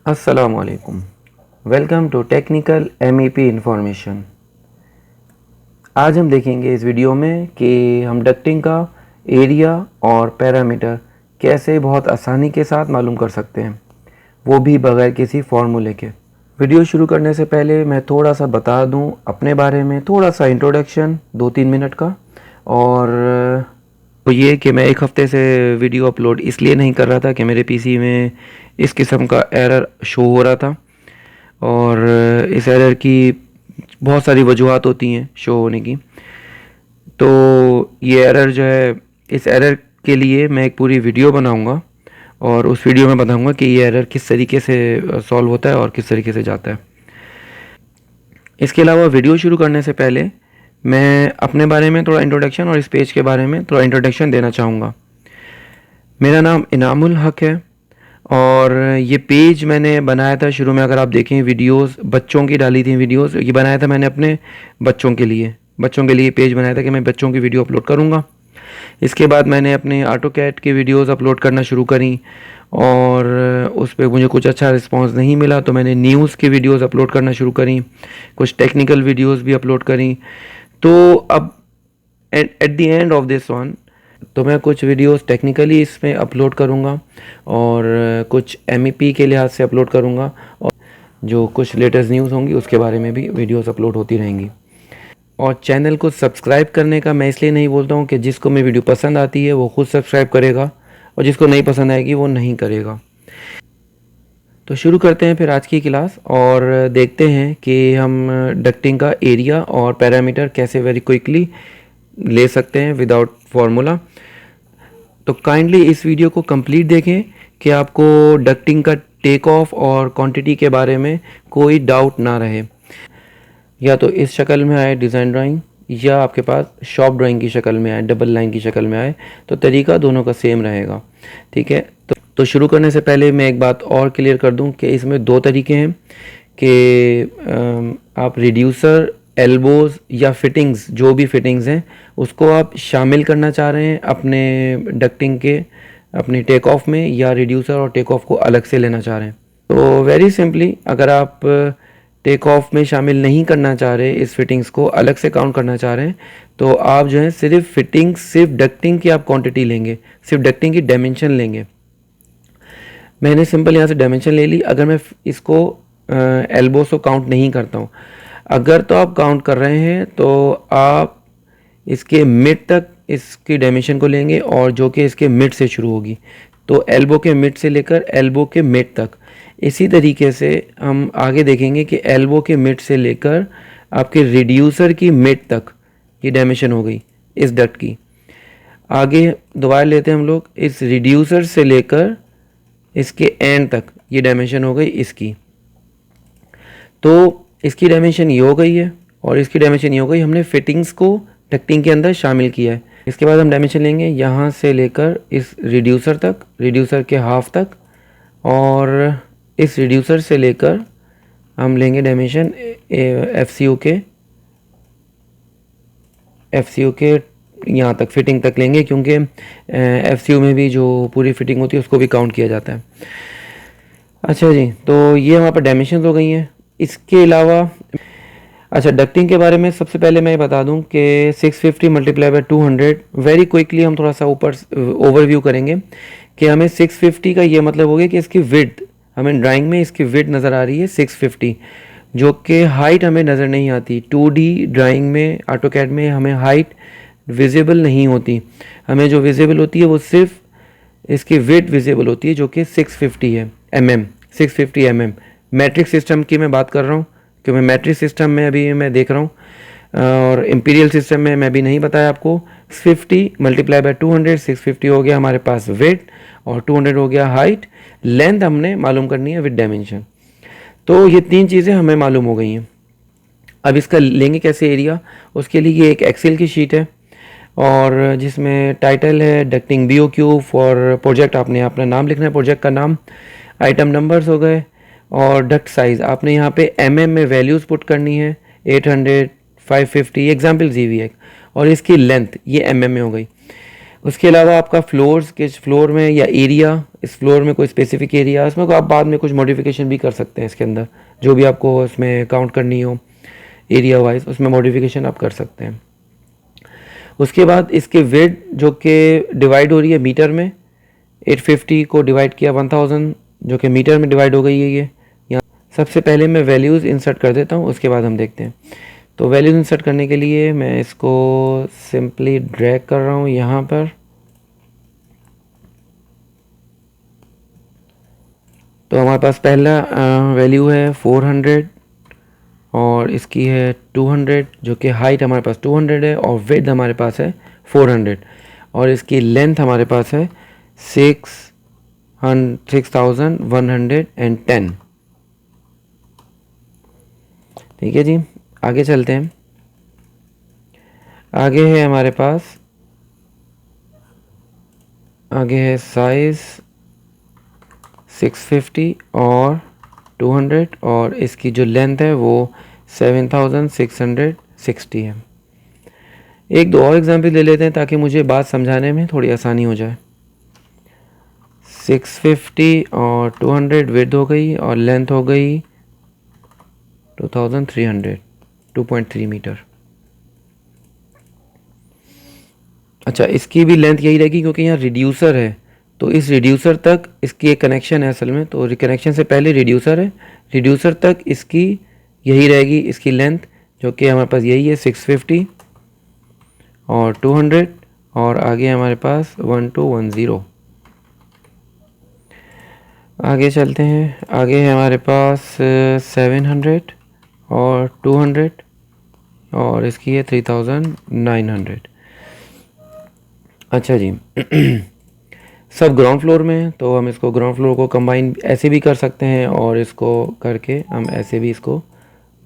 अस्सलामुअलैकुम। Welcome to technical MEP information. आज हम देखेंगे इस वीडियो में कि हम डक्टिंग का एरिया और पैरामीटर कैसे बहुत आसानी के साथ मालूम कर सकते हैं, वो भी बगैर किसी फार्मूले के। वीडियो शुरू करने से पहले मैं थोड़ा सा बता दूं अपने बारे में, थोड़ा सा इंट्रोडक्शन 2-3 मिनट का। और तो ये कि मैं एक हफ़्ते से वीडियो अपलोड इसलिए नहीं कर रहा था कि मेरे पीसी में इस किस्म का एरर शो हो रहा था, और इस एरर की बहुत सारी वजूहात होती हैं शो होने की। तो ये एरर जो है, इस एरर के लिए मैं एक पूरी वीडियो बनाऊंगा और उस वीडियो में बताऊंगा कि ये एरर किस तरीके से सॉल्व होता है और किस तरीके से जाता है। इसके अलावा वीडियो शुरू करने से पहले मैं अपने बारे में थोड़ा इंट्रोडक्शन और इस पेज के बारे में थोड़ा इंट्रोडक्शन देना चाहूँगा। मेरा नाम इनामुल हक है और ये पेज मैंने बनाया था शुरू में, अगर आप देखें वीडियोस बच्चों की डाली थी वीडियोस, ये बनाया था मैंने अपने बच्चों के लिए पेज बनाया था कि मैं बच्चों की वीडियो अपलोड करूँगा। इसके बाद मैंने अपने ऑटोकैड की वीडियोस अपलोड करना शुरू करी और उस पर मुझे कुछ अच्छा रिस्पांस नहीं मिला, तो मैंने न्यूज़ की वीडियोस अपलोड करना शुरू करी, कुछ टेक्निकल वीडियोस भी अपलोड करी। तो अब at the end of this one, तो मैं कुछ वीडियोस टेक्निकली इसमें अपलोड करूँगा और कुछ एमईपी के लिहाज से अपलोड करूँगा, और जो कुछ लेटेस्ट न्यूज़ होंगी उसके बारे में भी वीडियोस अपलोड होती रहेंगी। और चैनल को सब्सक्राइब करने का मैं इसलिए नहीं बोलता हूँ कि जिसको मेरी वीडियो पसंद आती है वो खुद सब्सक्राइब करेगा और जिसको नहीं पसंद आएगी वो नहीं करेगा। तो शुरू करते हैं फिर आज की क्लास और देखते हैं कि हम डक्टिंग का एरिया और पैरामीटर कैसे वेरी क्विकली ले सकते हैं विदाउट फार्मूला। तो काइंडली इस वीडियो को कंप्लीट देखें कि आपको डक्टिंग का टेक ऑफ और क्वांटिटी के बारे में कोई डाउट ना रहे। या तो इस शक्ल में आए डिज़ाइन ड्राइंग, या आपके पास शॉप ड्राइंग की शक्ल में आए, डबल लाइन की शक्ल में आए, तो तरीका दोनों का सेम रहेगा। ठीक है, तो शुरू करने से पहले मैं एक बात और क्लियर कर दूं कि इसमें दो तरीके हैं कि आप रिड्यूसर, एल्बोज या फिटिंग्स, जो भी फिटिंग्स हैं उसको आप शामिल करना चाह रहे हैं अपने डक्टिंग के अपने टेक ऑफ में, या रिड्यूसर और टेक ऑफ को अलग से लेना चाह रहे हैं। तो वेरी सिंपली, अगर आप टेक ऑफ में शामिल नहीं करना चाह रहे, इस फिटिंग्स को अलग से काउंट करना चाह रहे हैं, तो आप जो है सिर्फ फिटिंग्स, सिर्फ डक्टिंग की आप क्वांटिटी लेंगे, सिर्फ डक्टिंग की डायमेंशन लेंगे। मैंने सिंपल यहाँ से डायमेंशन ले ली। अगर मैं इसको एल्बोस को काउंट नहीं करता हूँ, अगर तो आप काउंट कर रहे हैं तो आप इसके मिड तक इसकी डायमेंशन को लेंगे, और जो कि इसके मिड से शुरू होगी, तो एल्बो के मिड से लेकर एल्बो के मिड तक। इसी तरीके से हम आगे देखेंगे कि एल्बो के मिड से लेकर आपके रिड्यूसर की मिड तक ये डायमेंशन हो गई इस डक्ट की। आगे दोबारा लेते हैं हम लोग, इस रिड्यूसर से लेकर इसके एंड तक ये डायमेंशन हो गई इसकी। तो इसकी डायमेंशन ये हो गई है और इसकी डायमेंशन ये हो गई। हमने फिटिंग्स को डक्टिंग के अंदर शामिल किया है। इसके बाद हम डायमेंशन लेंगे यहाँ से लेकर इस रिड्यूसर तक, रिड्यूसर के हाफ तक, और इस रिड्यूसर से लेकर हम लेंगे डायमेंशन एफसीयू के यहाँ तक, फिटिंग तक लेंगे, क्योंकि एफसीयू में भी जो पूरी फिटिंग होती है उसको भी काउंट किया जाता है। अच्छा जी, तो ये हमारे पास डायमेंशन हो गई हैं। इसके अलावा अच्छा, डक्टिंग के बारे में सबसे पहले मैं बता दूं कि 650 मल्टीप्लाई बाय 200, वेरी क्विकली हम थोड़ा सा ऊपर ओवरव्यू करेंगे कि हमें 650 का ये मतलब हो गया कि इसकी विड्थ, हमें ड्राइंग में इसकी विड्थ नज़र आ रही है 650, जो कि हाइट हमें नज़र नहीं आती। 2D ड्राइंग में, ऑटोकैड में हमें हाइट विजिबल नहीं होती, हमें जो विजिबल होती है वो सिर्फ इसकी विड्थ विजिबल होती है, जो कि 650 है mm, 650 mm। मैट्रिक सिस्टम की मैं बात कर रहा हूँ, क्योंकि मैट्रिक सिस्टम में अभी मैं देख रहा हूँ, और इम्पीरियल सिस्टम में मैं अभी नहीं बताया आपको। 50 मल्टीप्लाई बाय 200, 650 हो गया हमारे पास विड्थ, और 200 हो गया हाइट। लेंथ हमने मालूम करनी है विद डायमेंशन। तो ये तीन चीज़ें हमें मालूम हो गई हैं। अब इसका लेंगे कैसे एरिया, उसके लिए ये एक एक्सेल की शीट है और जिसमें टाइटल है डक्टिंग BOQ फॉर प्रोजेक्ट। आपने अपना नाम लिखना है, प्रोजेक्ट का नाम, आइटम नंबर्स हो गए, और डक्ट साइज़ आपने यहाँ पे mm में वैल्यूज़ पुट करनी है, 800, 550 एग्जाम्पल दी हुई है, और इसकी लेंथ ये mm में हो गई। उसके अलावा आपका फ्लोर्स, किस फ्लोर में या एरिया, इस फ्लोर में कोई स्पेसिफिक एरिया, उसमें आप बाद में कुछ मॉडिफिकेशन भी कर सकते हैं इसके अंदर, जो भी आपको इसमें काउंट करनी हो एरिया वाइज, उसमें मॉडिफिकेशन आप कर सकते हैं। उसके बाद इसके विड्थ जो कि डिवाइड हो रही है मीटर में, 850 को डिवाइड किया 1000 जो कि मीटर में डिवाइड हो गई है ये। यहाँ सबसे पहले मैं वैल्यूज़ इंसर्ट कर देता हूँ, उसके बाद हम देखते हैं। तो वैल्यूज़ इंसर्ट करने के लिए मैं इसको सिंपली ड्रैग कर रहा हूँ यहाँ पर। तो हमारे पास पहला वैल्यू है 400 और इसकी है 200, जो कि हाइट हमारे पास 200 है और विड्थ हमारे पास है 400 और इसकी लेंथ हमारे पास है 6110। ठीक है जी, आगे चलते हैं। आगे है हमारे पास, आगे है साइज़ 650 और 200 और इसकी जो लेंथ है वो 7660 है। एक दो और एग्जाम्पल ले लेते हैं ताकि मुझे बात समझाने में थोड़ी आसानी हो जाए। 650 और 200 विड्थ हो गई और लेंथ हो गई 2300, 2.3 मीटर। अच्छा, इसकी भी लेंथ यही रहेगी क्योंकि यहाँ रिड्यूसर है, तो इस रिड्यूसर तक इसकी एक कनेक्शन है असल में, तो कनेक्शन से पहले रिड्यूसर है, रिड्यूसर तक इसकी यही रहेगी इसकी लेंथ, जो कि हमारे पास यही है 650 और 200 और आगे हमारे पास 1210। आगे चलते हैं, आगे है हमारे पास 700 और 200 और इसकी है 3900। अच्छा जी सब ग्राउंड फ्लोर में है, तो हम इसको ग्राउंड फ्लोर को कंबाइन ऐसे भी कर सकते हैं और इसको करके हम ऐसे भी इसको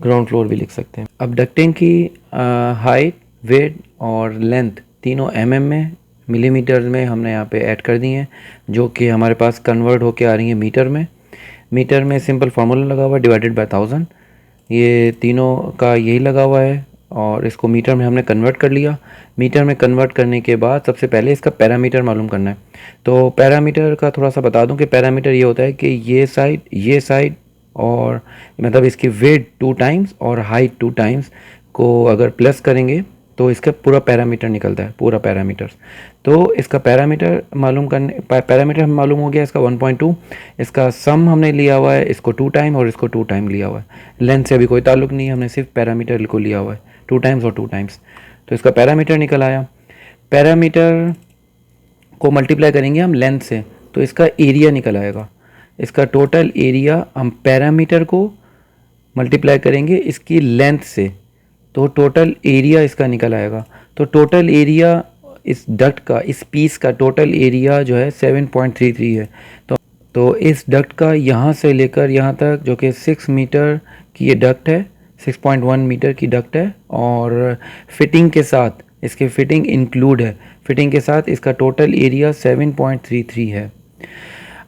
ग्राउंड फ्लोर भी लिख सकते हैं। अब डक्टिंग की हाइट, वेट और लेंथ तीनों में, मिलीमीटर में हमने यहाँ पे ऐड कर दी हैं, जो कि हमारे पास कन्वर्ट होके आ रही है मीटर में। मीटर में सिंपल फार्मूला लगा हुआ है डिवाइडेड बाय 1000, ये तीनों का यही लगा हुआ है और इसको मीटर में हमने कन्वर्ट कर लिया। मीटर में कन्वर्ट करने के बाद सबसे पहले इसका पैरामीटर मालूम करना है। तो पैरामीटर का थोड़ा सा बता दूं कि पैरामीटर ये होता है कि ये साइड और मतलब इसकी वेट 2 टाइम्स और हाइट 2 टाइम्स को अगर प्लस करेंगे तो इसका पूरा पैरामीटर निकलता है, पूरा पैरामीटर। तो इसका पैरामीटर मालूम करने, पैरामीटर हमें मालूम हो गया इसका 1.2, इसका सम हमने लिया हुआ है इसको 2 टाइम और इसको 2 टाइम लिया हुआ है। लेंथ से अभी कोई ताल्लुक नहीं है, हमने सिर्फ पैरामीटर को लिया हुआ है 2 टाइम्स और 2 टाइम्स, तो इसका पैरामीटर निकल आया। पैरामीटर को मल्टीप्लाई करेंगे हम लेंथ से तो इसका एरिया निकल आएगा। इसका टोटल एरिया हम पैरामीटर को मल्टीप्लाई करेंगे इसकी लेंथ से तो टोटल एरिया इसका निकल आएगा। तो टोटल एरिया इस डक्ट का, इस पीस का टोटल एरिया जो है 7.33 है। तो इस डक्ट का यहाँ से लेकर यहाँ तक जो कि 6 मीटर की ये डक्ट है, 6.1 मीटर की डक्ट है और फिटिंग के साथ, इसके फिटिंग इंक्लूड है, फिटिंग के साथ इसका टोटल एरिया 7.33 है।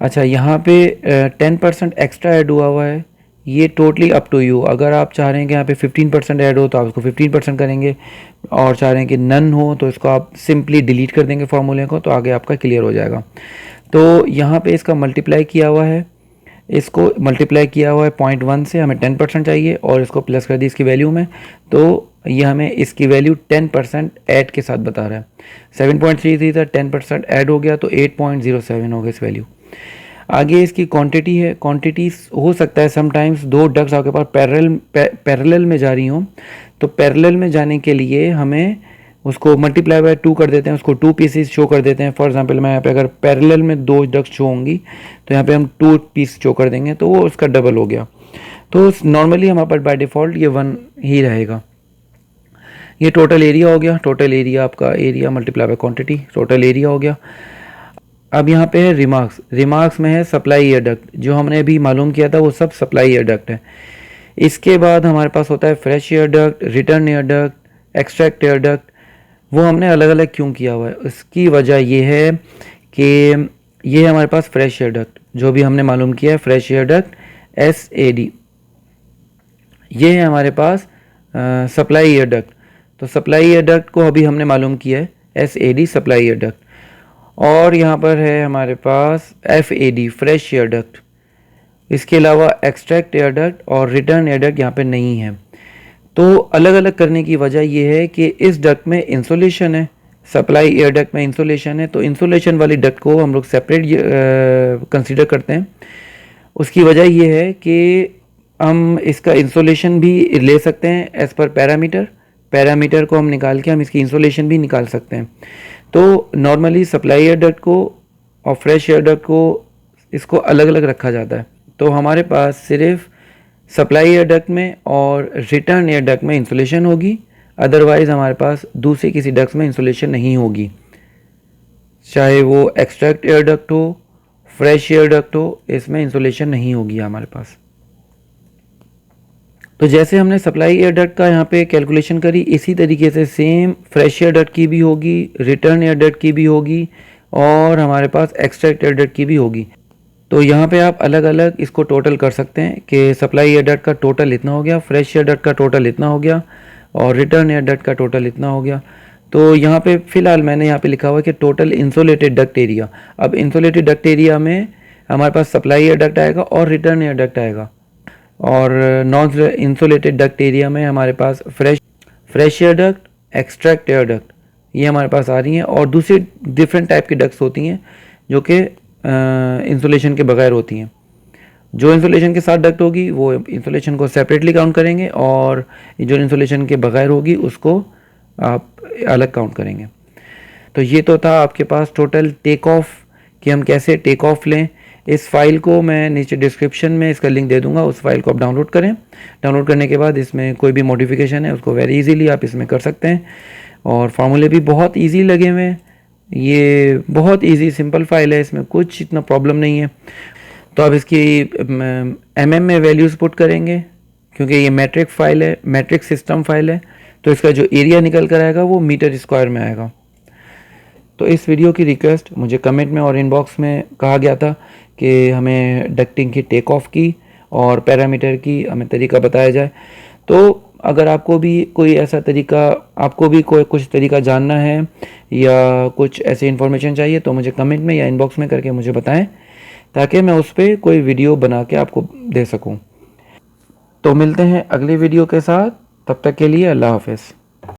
अच्छा, यहाँ पे 10% एक्स्ट्रा ऐड हुआ है, ये टोटली अप टू यू। अगर आप चाह रहे हैं कि यहाँ पे 15% ऐड हो तो आप इसको 15% करेंगे और चाह रहे हैं कि नन हो तो इसको आप सिंपली डिलीट कर देंगे फार्मूले को, तो आगे आपका क्लियर हो जाएगा। तो यहाँ पे इसका मल्टीप्लाई किया हुआ है, इसको मल्टीप्लाई किया हुआ है 0.1 से, हमें 10% चाहिए और इसको प्लस कर दी इसकी वैल्यू में, तो ये हमें इसकी वैल्यू 10% ऐड के साथ बता रहा है। 7.33 था, 10% ऐड हो गया तो 8.07 हो गया इस वैल्यू। आगे इसकी क्वांटिटी है, क्वांटिटी हो सकता है समटाइम्स 2 डक्ट्स आपके पास पैरेलल में जा रही हों, तो पैरेलल में जाने के लिए हमें उसको मल्टीप्लाई बाय 2 कर देते हैं, उसको 2 पीसेस शो कर देते हैं। फॉर एग्जांपल मैं यहाँ पे अगर पैरेलल में 2 डक्ट्स शो होंगी तो यहाँ पे हम 2 पीस शो कर देंगे तो वो उसका डबल हो गया। तो नॉर्मली हमारे पास बाय डिफ़ॉल्ट ये 1 ही रहेगा। ये टोटल एरिया हो गया, टोटल एरिया आपका area multiply by quantity, total area हो गया। अब यहाँ पे है रिमार्क्स, रिमार्क्स में है सप्लाई एयर डक्ट, जो हमने अभी मालूम किया था वो सब सप्लाई एयर डक्ट है। इसके बाद हमारे पास होता है fresh air duct, return air duct, extract air duct. वो हमने अलग अलग क्यों किया हुआ है, उसकी वजह ये है कि ये हमारे पास फ्रेश एयर डक्ट जो भी हमने मालूम किया है, फ्रेश एयर डक्ट SAD, ये है हमारे पास सप्लाई एयर डक्ट। तो सप्लाई एयर डक्ट को अभी हमने मालूम किया है SAD सप्लाई एयर डक्ट। और यहाँ पर है हमारे पास FAD फ्रेश एयर डक्ट। इसके अलावा एक्सट्रैक्ट एयर डक्ट और रिटर्न एयर डक्ट यहाँ पे नहीं है। तो अलग अलग करने की वजह यह है कि इस डक्ट में इंसुलेशन है, सप्लाई एयर डक्ट में इंसुलेशन है, तो इंसुलेशन वाली डक्ट को हम लोग सेपरेट कंसीडर करते हैं। उसकी वजह यह है कि हम इसका इंसुलेशन भी ले सकते हैं एज़ पर पैरामीटर को हम निकाल के हम इसकी इंसुलेशन भी निकाल सकते हैं। तो नॉर्मली सप्लाई एयर डक्ट को और फ्रेश एयर डक्ट को इसको अलग अलग रखा जाता है। तो हमारे पास सिर्फ सप्लाई एयर डक्ट में और रिटर्न एयर डक्ट में इंसुलेशन होगी, अदरवाइज़ हमारे पास दूसरे किसी डक्ट में इंसुलेशन नहीं होगी, चाहे वो एक्सट्रैक्ट एयर डक्ट हो, फ्रेश एयर डक्ट हो, इसमें इंसुलेशन नहीं होगी हमारे पास। तो जैसे हमने सप्लाई एयर डक्ट का यहाँ पे कैलकुलेशन करी, इसी तरीके से सेम फ्रेश एयर डक्ट की भी होगी, रिटर्न एयर डक्ट की भी होगी और हमारे पास एक्सट्रैक्ट एयर डक्ट की भी होगी। तो यहाँ पे आप अलग अलग इसको टोटल कर सकते हैं कि सप्लाई एयर डक्ट का टोटल इतना हो गया, फ्रेश एयर डक्ट का टोटल इतना हो गया और रिटर्न एयर डक्ट का टोटल इतना हो गया। तो यहाँ पे फिलहाल मैंने यहाँ पे लिखा हुआ है कि टोटल इंसुलेटेड डक्ट एरिया। अब इंसुलेटेड डक्ट एरिया में हमारे पास सप्लाई एयर डक्ट आएगा और रिटर्न एयर डक्ट आएगा, और नॉन इंसुलेटेड डक्ट एरिया में हमारे पास fresh air duct, extract air duct ये हमारे पास आ रही हैं, और दूसरी डिफरेंट टाइप की डक्ट्स होती हैं जो कि इंसुलेशन के बगैर होती हैं। जो इंसुलेशन के साथ डक्ट होगी वो इंसुलेशन को सेपरेटली काउंट करेंगे, और जो इंसुलेशन के बगैर होगी उसको आप अलग काउंट करेंगे। तो ये तो था आपके पास टोटल टेक ऑफ, कि हम कैसे टेक ऑफ लें। इस फाइल को मैं नीचे डिस्क्रिप्शन में इसका लिंक दे दूंगा, उस फाइल को आप डाउनलोड करें। डाउनलोड करने के बाद इसमें कोई भी मॉडिफिकेशन है उसको वेरी इजीली आप इसमें कर सकते हैं, और फार्मूले भी बहुत इजी लगे हुए हैं। ये बहुत इजी सिंपल फाइल है, इसमें कुछ इतना प्रॉब्लम नहीं है। तो आप इसकी MM में वैल्यूज़ पुट करेंगे, क्योंकि ये मैट्रिक फाइल है, मैट्रिक सिस्टम फाइल है, तो इसका जो एरिया निकल कर आएगा वो मीटर स्क्वायर में आएगा। तो इस वीडियो की रिक्वेस्ट मुझे कमेंट में और इनबॉक्स में कहा गया था कि हमें डक्टिंग की टेक ऑफ की और पैरामीटर की हमें तरीका बताया जाए। तो अगर आपको भी कोई ऐसा तरीका, आपको भी कोई कुछ तरीका जानना है या कुछ ऐसी इन्फॉर्मेशन चाहिए, तो मुझे कमेंट में या इनबॉक्स में करके मुझे बताएं, ताकि मैं उस पर कोई वीडियो बना के आपको दे सकूं। तो मिलते हैं अगली वीडियो के साथ, तब तक के लिए अल्लाह हाफ़िज़।